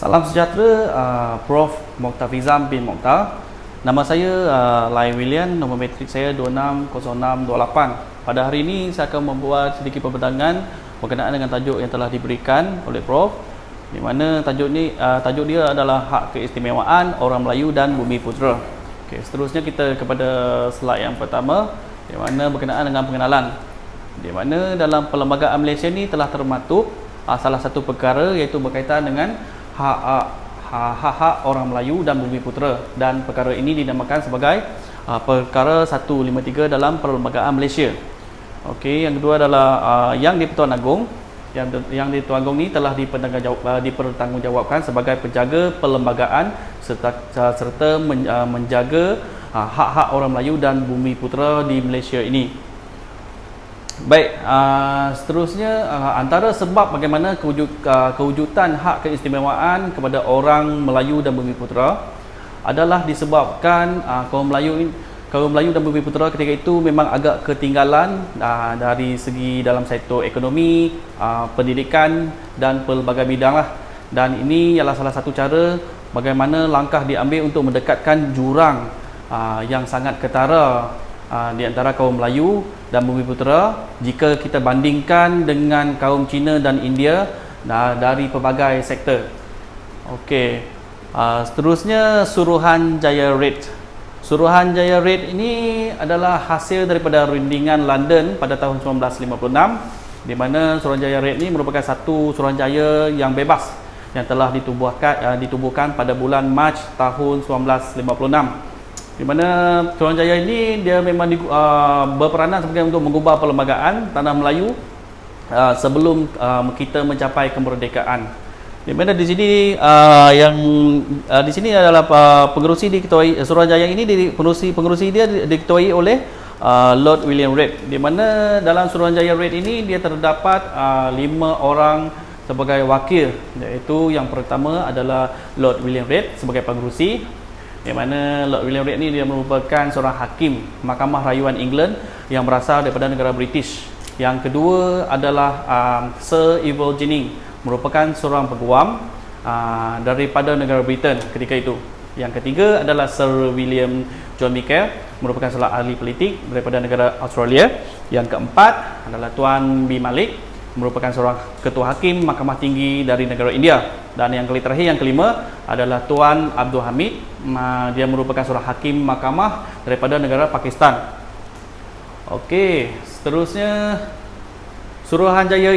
Salam sejahtera, Prof. Mokhtar Fizam bin Mokhtar. Nama saya Lai William, nombor matrik saya 260628. Pada hari ini saya akan membuat sedikit pembedangan berkenaan dengan tajuk yang telah diberikan oleh Prof. Di mana tajuk dia adalah hak keistimewaan orang Melayu dan Bumiputera. Okey, seterusnya kita kepada slide yang pertama, di mana berkenaan dengan pengenalan. Di mana dalam Perlembagaan Malaysia ni telah termaktub salah satu perkara iaitu berkaitan dengan hak-hak orang Melayu dan Bumiputera, dan perkara ini dinamakan sebagai perkara 153 dalam Perlembagaan Malaysia. Okey, yang kedua adalah yang di-Pertuan Agong. Yang di-Pertuan Agong ni telah dipertanggungjawabkan sebagai penjaga perlembagaan serta menjaga hak-hak orang Melayu dan Bumiputera di Malaysia ini. Baik, seterusnya antara sebab bagaimana kewujudan hak keistimewaan kepada orang Melayu dan Bumiputera adalah disebabkan kaum Melayu dan Bumiputera ketika itu memang agak ketinggalan dari segi dalam sektor ekonomi, pendidikan dan pelbagai bidang lah. Dan ini ialah salah satu cara bagaimana langkah diambil untuk mendekatkan jurang yang sangat ketara di antara kaum Melayu dan Bumiputera jika kita bandingkan dengan kaum Cina dan India dari pelbagai sektor. Okey, seterusnya Suruhanjaya Raid. Suruhanjaya Raid ini adalah hasil daripada rundingan London pada tahun 1956, di mana Suruhanjaya Raid ini merupakan satu Suruhanjaya yang bebas yang telah ditubuhkan pada bulan Mac tahun 1956. Di mana Suruhanjaya ini dia memang berperanan sebagai untuk mengubah perlembagaan tanah Melayu sebelum kita mencapai kemerdekaan. Di mana di sini di sini adalah pengerusi diketuai Suruhanjaya ini, pengerusi dia diketuai oleh Lord William Reid. Di mana dalam Suruhanjaya Raid ini dia terdapat 5 orang sebagai wakil, iaitu yang pertama adalah Lord William Reid sebagai pengerusi, di mana Lord William Reid ni dia merupakan seorang hakim Mahkamah Rayuan England yang berasal daripada negara British. Yang kedua adalah Sir Evel Jennings, merupakan seorang peguam daripada negara Britain ketika itu. Yang ketiga adalah Sir William John Michael, merupakan seorang ahli politik daripada negara Australia. Yang keempat adalah Tuan B. Malik, merupakan seorang ketua hakim Mahkamah Tinggi dari negara India. Dan yang terakhir, yang kelima adalah Tuan Abdul Hamid, dia merupakan seorang hakim mahkamah daripada negara Pakistan. Okey, seterusnya Suruhanjaya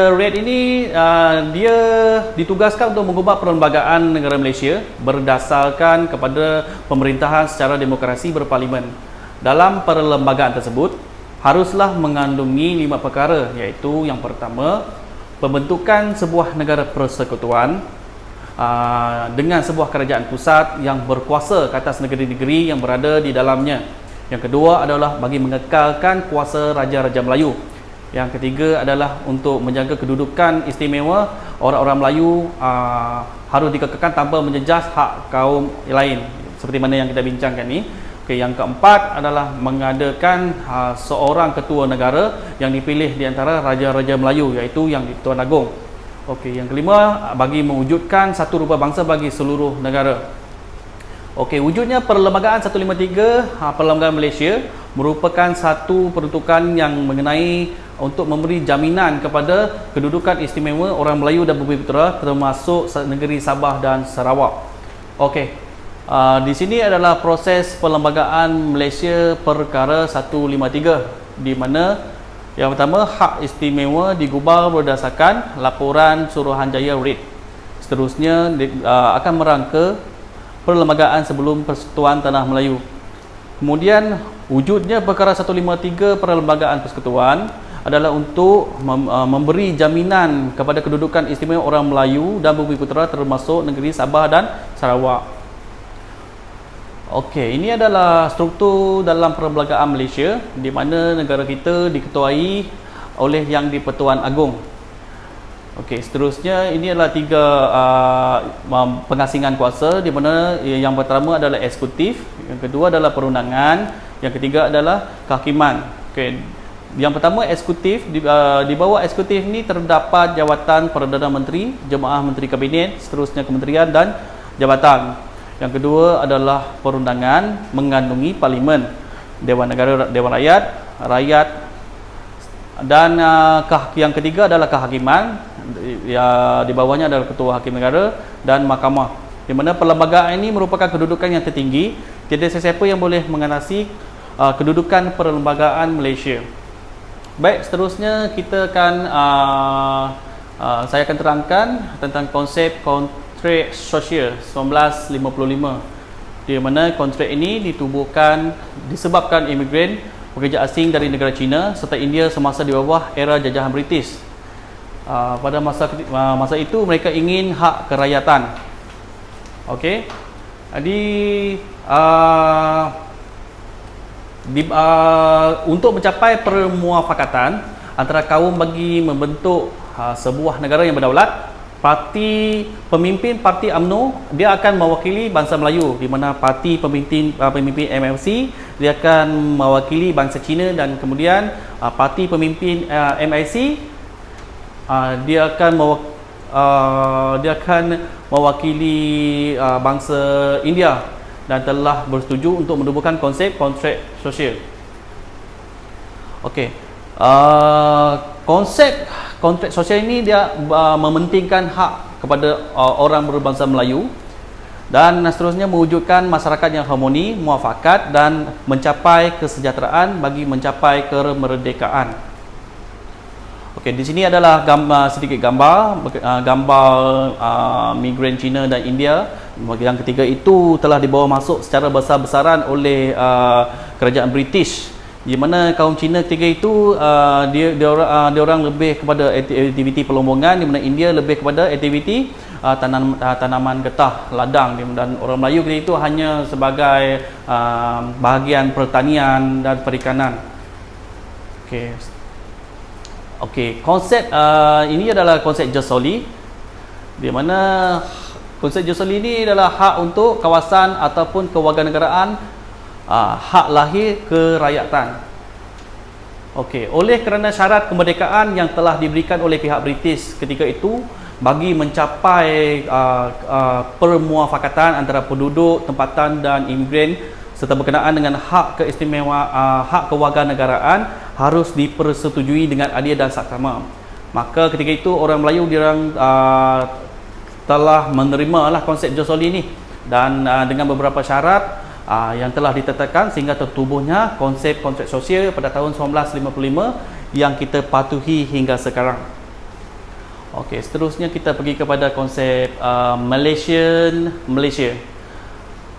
Raid ini dia ditugaskan untuk mengubah perlembagaan negara Malaysia berdasarkan kepada pemerintahan secara demokrasi berparlimen. Dalam perlembagaan tersebut haruslah mengandungi 5 perkara, iaitu yang pertama, pembentukan sebuah negara persekutuan dengan sebuah kerajaan pusat yang berkuasa ke atas negeri-negeri yang berada di dalamnya. Yang kedua adalah bagi mengekalkan kuasa Raja-Raja Melayu. Yang ketiga adalah untuk menjaga kedudukan istimewa orang-orang Melayu harus dikekalkan tanpa menjejas hak kaum lain, seperti mana yang kita bincangkan ni. Okay, yang keempat adalah mengadakan seorang ketua negara yang dipilih di antara Raja-Raja Melayu, iaitu yang di-Pertuan Agong. Okey, yang kelima, bagi mewujudkan satu rupa bangsa bagi seluruh negara. Okey, wujudnya Perlembagaan 153 Perlembagaan Malaysia merupakan satu peruntukan yang mengenai untuk memberi jaminan kepada kedudukan istimewa orang Melayu dan Bumiputera termasuk negeri Sabah dan Sarawak. Okey. Di sini adalah proses Perlembagaan Malaysia perkara 153, di mana yang pertama, hak istimewa digubal berdasarkan laporan Suruhanjaya Raid. Seterusnya akan merangka perlembagaan sebelum Persekutuan Tanah Melayu. Kemudian wujudnya perkara 153 Perlembagaan Persekutuan adalah untuk memberi jaminan kepada kedudukan istimewa orang Melayu dan Bumiputera termasuk negeri Sabah dan Sarawak. Okey, ini adalah struktur dalam Perlembagaan Malaysia, di mana negara kita diketuai oleh Yang di-Pertuan Agong. Okey, seterusnya ini adalah 3 pengasingan kuasa, di mana yang pertama adalah eksekutif, yang kedua adalah perundangan, yang ketiga adalah kehakiman. Okey, Yang pertama eksekutif, di bawah eksekutif ni terdapat jawatan Perdana Menteri, Jemaah Menteri Kabinet, seterusnya kementerian dan jabatan. Yang kedua adalah perundangan mengandungi Parlimen, Dewan Negara, Dewan Rakyat, dan yang ketiga adalah kehakiman. Di bawahnya adalah Ketua Hakim Negara dan Mahkamah. Di mana perlembagaan ini merupakan kedudukan yang tertinggi, tiada sesiapa yang boleh mengatasi kedudukan perlembagaan Malaysia. Baik, seterusnya kita akan saya akan terangkan tentang konsep kontrak sosial 1955, di mana kontrak ini ditubuhkan disebabkan imigran pekerja asing dari negara China serta India semasa di bawah era jajahan British. Pada masa itu mereka ingin hak kerakyatan. Okey. Jadi untuk mencapai permuafakatan antara kaum bagi membentuk sebuah negara yang berdaulat, pemimpin parti UMNO dia akan mewakili bangsa Melayu, di mana pemimpin MLC dia akan mewakili bangsa Cina, dan kemudian parti pemimpin MIC dia akan mewakili bangsa India, dan telah bersetuju untuk menubuhkan konsep kontrak sosial. Okey. Konsep kontrak sosial ini dia mementingkan hak kepada orang berbangsa Melayu, dan seterusnya mewujudkan masyarakat yang harmoni, muafakat dan mencapai kesejahteraan bagi mencapai kemerdekaan. Okey, di sini adalah sedikit gambar migran Cina dan India. Yang ketiga itu telah dibawa masuk secara besar-besaran oleh kerajaan British, di mana kaum Cina ketiga itu dia orang lebih kepada aktiviti pelombongan, di mana India lebih kepada aktiviti tanaman getah ladang, dan orang Melayu ketiga itu hanya sebagai bahagian pertanian dan perikanan. Okey, konsep ini adalah konsep jus soli, di mana konsep jus soli ini adalah hak untuk kawasan ataupun kewarganegaraan, hak lahir kerakyatan. Okey, oleh kerana syarat kemerdekaan yang telah diberikan oleh pihak British ketika itu bagi mencapai permuafakatan antara penduduk tempatan dan imigran serta berkenaan dengan hak keistimewaan, hak kewarganegaraan harus dipersetujui dengan adil dan saksama. Maka ketika itu orang Melayu telah menerima konsep jus soli ini, dan dengan beberapa syarat yang telah ditetapkan sehingga tertubuhnya konsep kontrak sosial pada tahun 1955 yang kita patuhi hingga sekarang. Okey, seterusnya kita pergi kepada konsep Malaysia.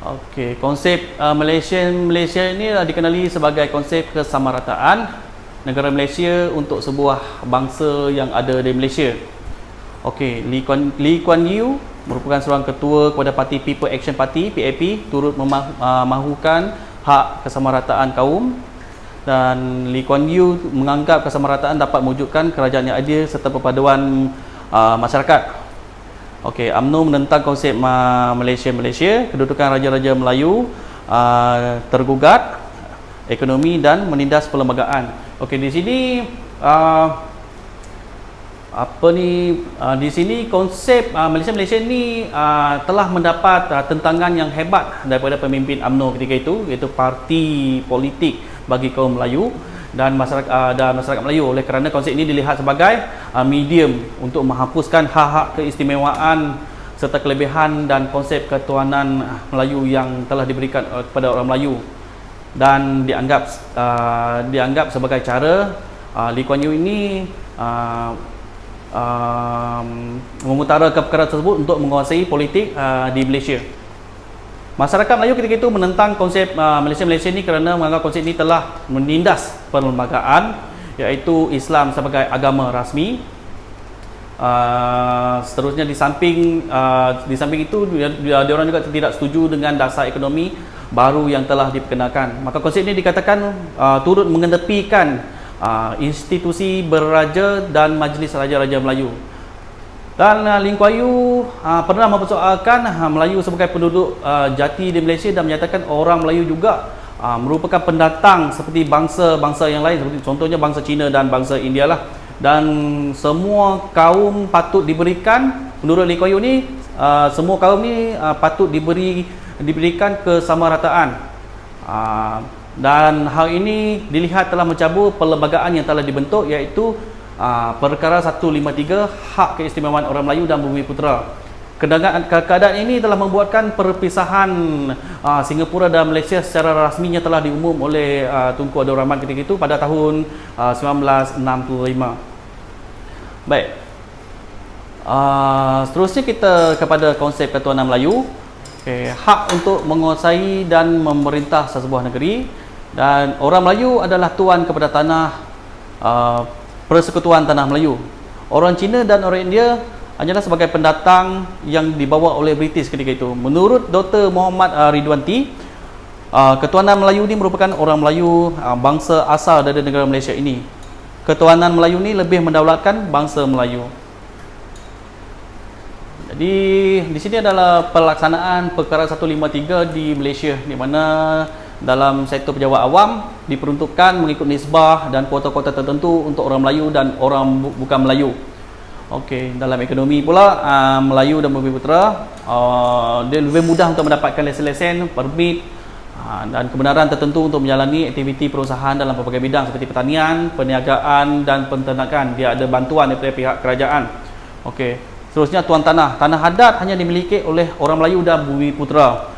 Okey, konsep Malaysia ini dikenali sebagai konsep kesamarataan negara Malaysia untuk sebuah bangsa yang ada di Malaysia. Okey, Lee Kuan Yew merupakan seorang ketua kepada parti People Action Party PAP, turut memahukan hak kesamarataan kaum, dan Lee Kuan Yew menganggap kesamarataan dapat mewujudkan kerajaan yang adil serta perpaduan masyarakat. Okey, UMNO menentang konsep Malaysia, kedudukan raja-raja Melayu tergugat ekonomi dan menindas perlembagaan. Okey, di sini di sini konsep Malaysia ni telah mendapat tentangan yang hebat daripada pemimpin UMNO ketika itu, iaitu parti politik bagi kaum Melayu dan masyarakat Melayu. Oleh kerana konsep ini dilihat sebagai medium untuk menghapuskan hak-hak keistimewaan serta kelebihan dan konsep ketuanan Melayu yang telah diberikan kepada orang Melayu, dan dianggap sebagai cara Lee Kuan Yew ini mengutarakan perkara tersebut untuk menguasai politik di Malaysia. Masyarakat Melayu ketika itu menentang konsep Malaysia ini kerana menganggap konsep ini telah menindas perlembagaan, iaitu Islam sebagai agama rasmi. Seterusnya di samping itu dia orang juga tidak setuju dengan dasar ekonomi baru yang telah diperkenalkan. Maka konsep ini dikatakan turut mengetepikan institusi beraja dan majlis raja-raja Melayu. Dan Lee Kuan Yew pernah mempersoalkan Melayu sebagai penduduk jati di Malaysia dan menyatakan orang Melayu juga merupakan pendatang seperti bangsa-bangsa yang lain, seperti contohnya bangsa Cina dan bangsa India lah. Dan semua kaum patut diberikan, menurut Lee Kuan Yew ni, semua kaum ni patut diberikan kesamarataan. Dan hal ini dilihat telah mencabut perlembagaan yang telah dibentuk, iaitu Perkara 153 Hak Keistimewaan Orang Melayu dan Bumiputera. Keadaan ini telah membuatkan perpisahan Singapura dan Malaysia secara rasminya telah diumum oleh Tunku Abdul Rahman ketika itu pada tahun 1965. Baik. Seterusnya kita kepada konsep ketuanan Melayu. Hak untuk menguasai dan memerintah sesebuah negeri, dan orang Melayu adalah tuan kepada tanah Persekutuan Tanah Melayu. Orang Cina dan orang India hanyalah sebagai pendatang yang dibawa oleh British ketika itu. Menurut Dr. Muhammad Ridwanti, ketuanan Melayu ini merupakan orang Melayu bangsa asal dari negara Malaysia ini. Ketuanan Melayu ini lebih mendaulatkan bangsa Melayu. Jadi di sini adalah pelaksanaan Perkara 153 di Malaysia, di mana dalam sektor pejabat awam diperuntukkan mengikut nisbah dan kuota-kuota tertentu untuk orang Melayu dan orang bukan Melayu. Okey, dalam ekonomi pula Melayu dan Bumiputera dia lebih mudah untuk mendapatkan lesen-lesen, permit dan kebenaran tertentu untuk menjalani aktiviti perusahaan dalam pelbagai bidang seperti pertanian, perniagaan dan penternakan. Dia ada bantuan daripada pihak kerajaan. Okey, seterusnya tuan tanah. Tanah adat hanya dimiliki oleh orang Melayu dan Bumiputera.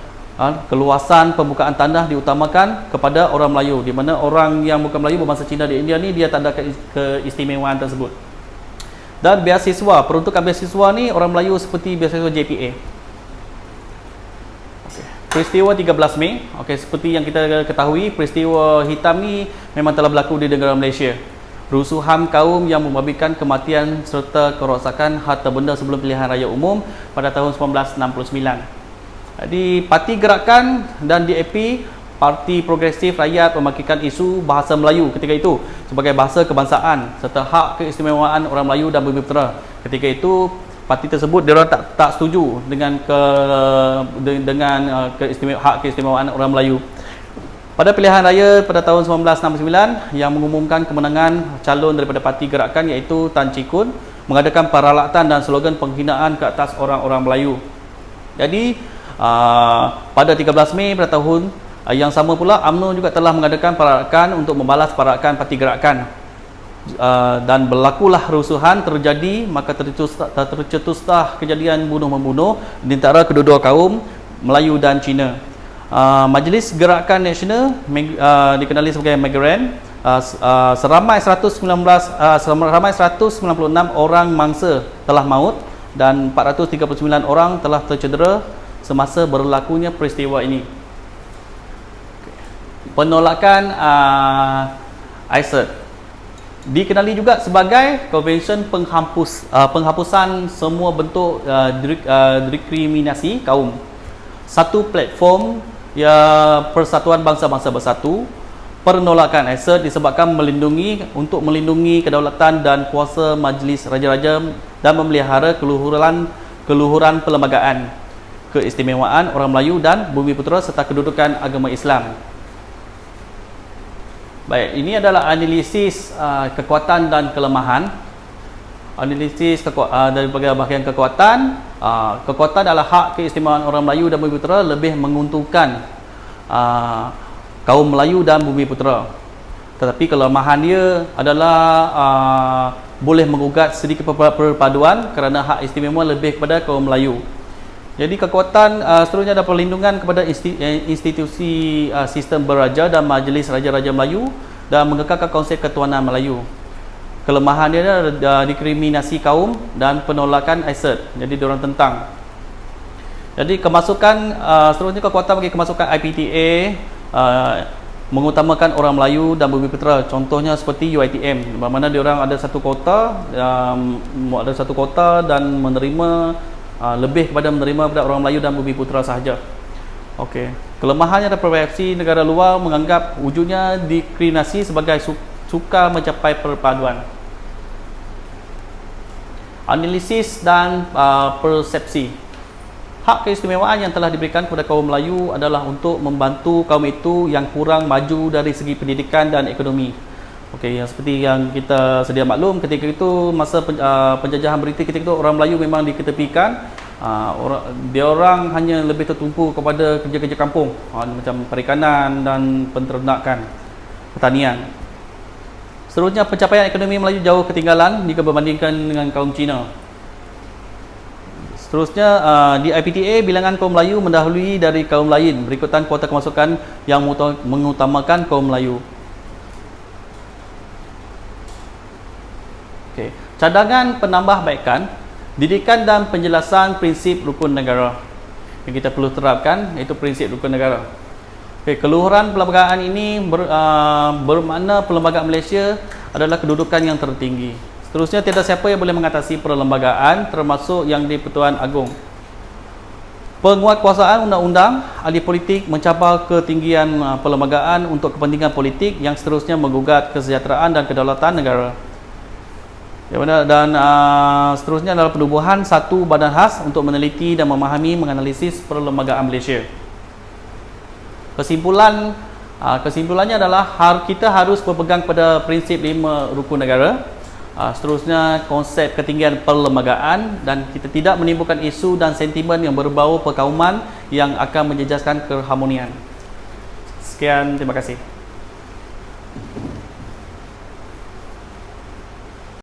Keluasan pembukaan tanah diutamakan kepada orang Melayu, di mana orang yang bukan Melayu berbangsa Cina di India ni dia tak ada keistimewaan tersebut. Dan beasiswa, peruntukan beasiswa ni orang Melayu seperti beasiswa JPA. Peristiwa 13 Mei, seperti yang kita ketahui, peristiwa hitam ni memang telah berlaku di negara Malaysia. Rusuhan kaum yang membabitkan kematian serta kerosakan harta benda sebelum pilihan raya umum pada tahun 1969. Jadi Parti Gerakan dan DAP, Parti Progresif Rakyat, memakikan isu bahasa Melayu ketika itu sebagai bahasa kebangsaan serta hak keistimewaan orang Melayu dan Bumiputera. Ketika itu parti tersebut diorang tak setuju dengan hak keistimewaan orang Melayu. Pada pilihan raya pada tahun 1969 yang mengumumkan kemenangan calon daripada Parti Gerakan iaitu Tan Chee Koon mengadakan peralatan dan slogan penghinaan ke atas orang-orang Melayu. Jadi pada 13 Mei pada tahun yang sama pula, UMNO juga telah mengadakan perarakan untuk membalas perarakan Parti Gerakan. Dan berlakulah rusuhan terjadi, maka tercetuslah kejadian bunuh-membunuh di antara kedua-dua kaum Melayu dan Cina. Majlis Gerakan Nasional dikenali sebagai Megaran, seramai 196 orang mangsa telah maut dan 439 orang telah tercedera semasa berlakunya peristiwa ini. Penolakan ICED dikenali juga sebagai Konvensyen Penghapusan Semua Bentuk Diskriminasi Kaum. Satu platform Persatuan Bangsa-Bangsa Bersatu. Penolakan ICED disebabkan untuk melindungi kedaulatan dan kuasa Majlis Raja-Raja dan memelihara keluhuran perlembagaan, keistimewaan orang Melayu dan Bumiputera serta kedudukan agama Islam. Baik, ini adalah analisis kekuatan dan kelemahan. Analisis daripada bahagian kekuatan. Kekuatan adalah hak keistimewaan orang Melayu dan Bumiputera lebih menguntungkan kaum Melayu dan Bumiputera. Tetapi kelemahan dia adalah boleh menggugat sedikit perpaduan kerana hak istimewa lebih kepada kaum Melayu. Jadi kekuatan seterusnya ada perlindungan kepada institusi sistem beraja dan Majlis Raja-Raja Melayu dan mengekalkan konsep ketuanan Melayu. Kelemahan dia adalah diskriminasi kaum dan penolakan ICED. Jadi diorang tentang. Jadi kemasukan seterusnya kekuatan bagi kemasukan IPTA mengutamakan orang Melayu dan Bumiputera. Contohnya seperti UiTM, di mana diorang ada satu kota dan menerima lebih kepada menerima pada orang Melayu dan Bumiputera sahaja. Okey. Kelemahannya adalah persepsi negara luar menganggap wujudnya diskriminasi sebagai sukar mencapai perpaduan. Analisis dan persepsi. hak keistimewaan yang telah diberikan kepada kaum Melayu adalah untuk membantu kaum itu yang kurang maju dari segi pendidikan dan ekonomi. Okey, yang seperti yang kita sedia maklum, ketika itu masa penjajahan British, ketika itu orang Melayu memang diketepikan. Dia orang hanya lebih tertumpu kepada kerja-kerja kampung, macam perikanan dan penternakan, pertanian. Seterusnya, pencapaian ekonomi Melayu jauh ketinggalan jika berbandingkan dengan kaum Cina. Seterusnya, di IPTA, bilangan kaum Melayu mendahului dari kaum lain berikutan kuota kemasukan yang mengutamakan kaum Melayu. Okay. Cadangan penambahbaikan didikan dan penjelasan prinsip rukun negara yang kita perlu terapkan, iaitu prinsip rukun negara. Okay, keluhuran perlembagaan ini bermakna perlembagaan Malaysia adalah kedudukan yang tertinggi. Seterusnya, tiada siapa yang boleh mengatasi perlembagaan, termasuk yang di-Pertuan Agong. Penguatkuasaan undang-undang, ahli politik mencabar ketinggian perlembagaan untuk kepentingan politik yang seterusnya menggugat kesejahteraan dan kedaulatan negara. Dan seterusnya adalah penubuhan satu badan khas untuk meneliti dan memahami menganalisis perlembagaan Malaysia. Kesimpulannya adalah kita harus berpegang pada prinsip 5 rukun negara. Seterusnya, konsep ketinggian perlembagaan, dan kita tidak menimbulkan isu dan sentimen yang berbau perkauman yang akan menjejaskan keharmonian. Sekian, terima kasih.